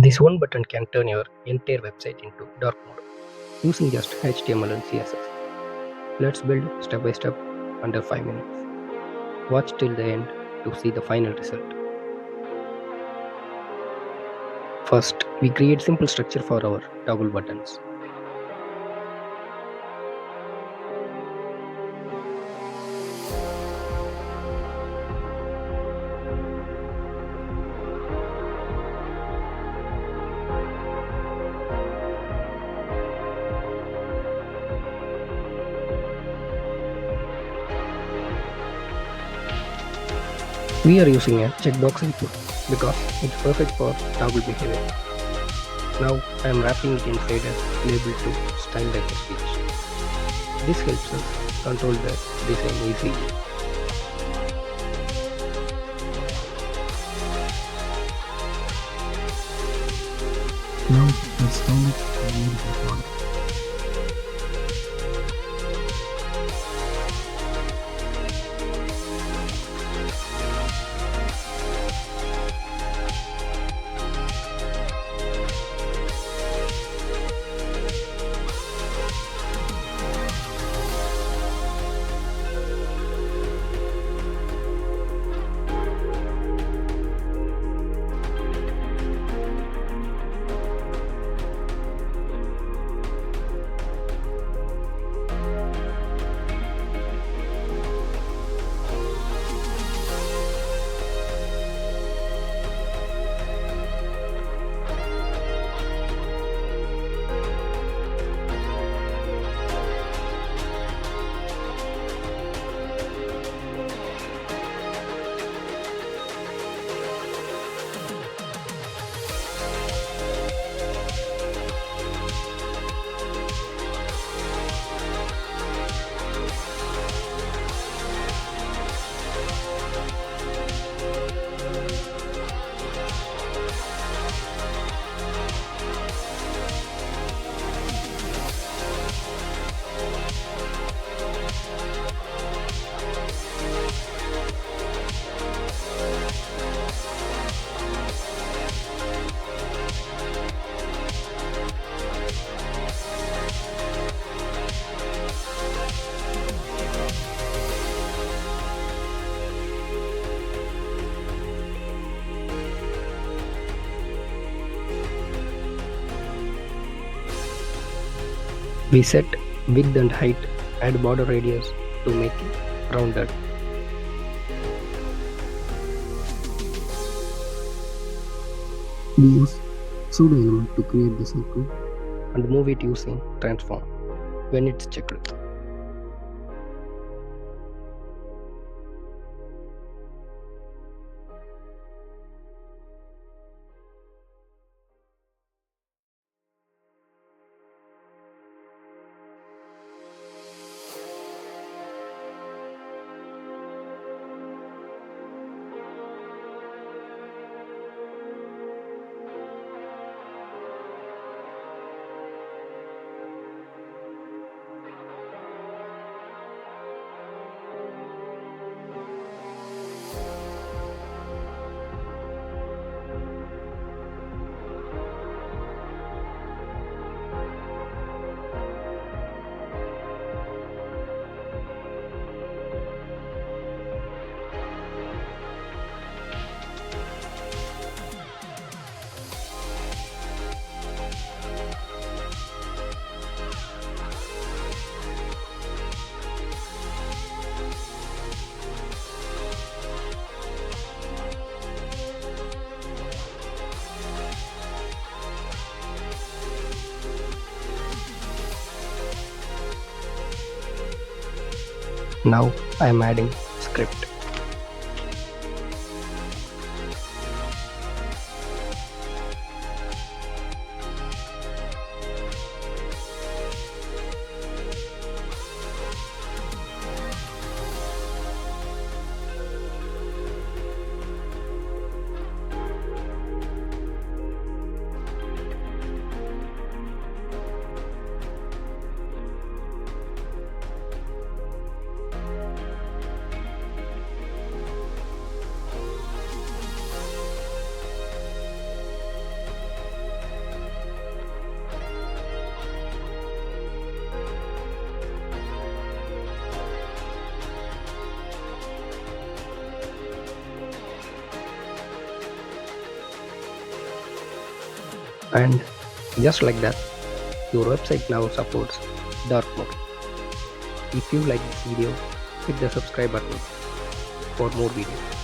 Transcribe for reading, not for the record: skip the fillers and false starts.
This one button can turn your entire website into dark mode using just HTML and CSS. Let's build step by step under 5 minutes. Watch till the end to see the final result. First, we create simple structure for our toggle buttons. We are using a checkbox input because it's perfect for toggle behavior. Now I am wrapping it inside a label to style like a speech. This helps us control the design easily. Now let's style it to beautiful font. We set width and height, add border radius to make it rounded. We use pseudo element to create the circle. And move it using transform when it's checked. Now I am adding script. And just like that, your website now supports dark mode. If you like this video, hit the subscribe button for more videos.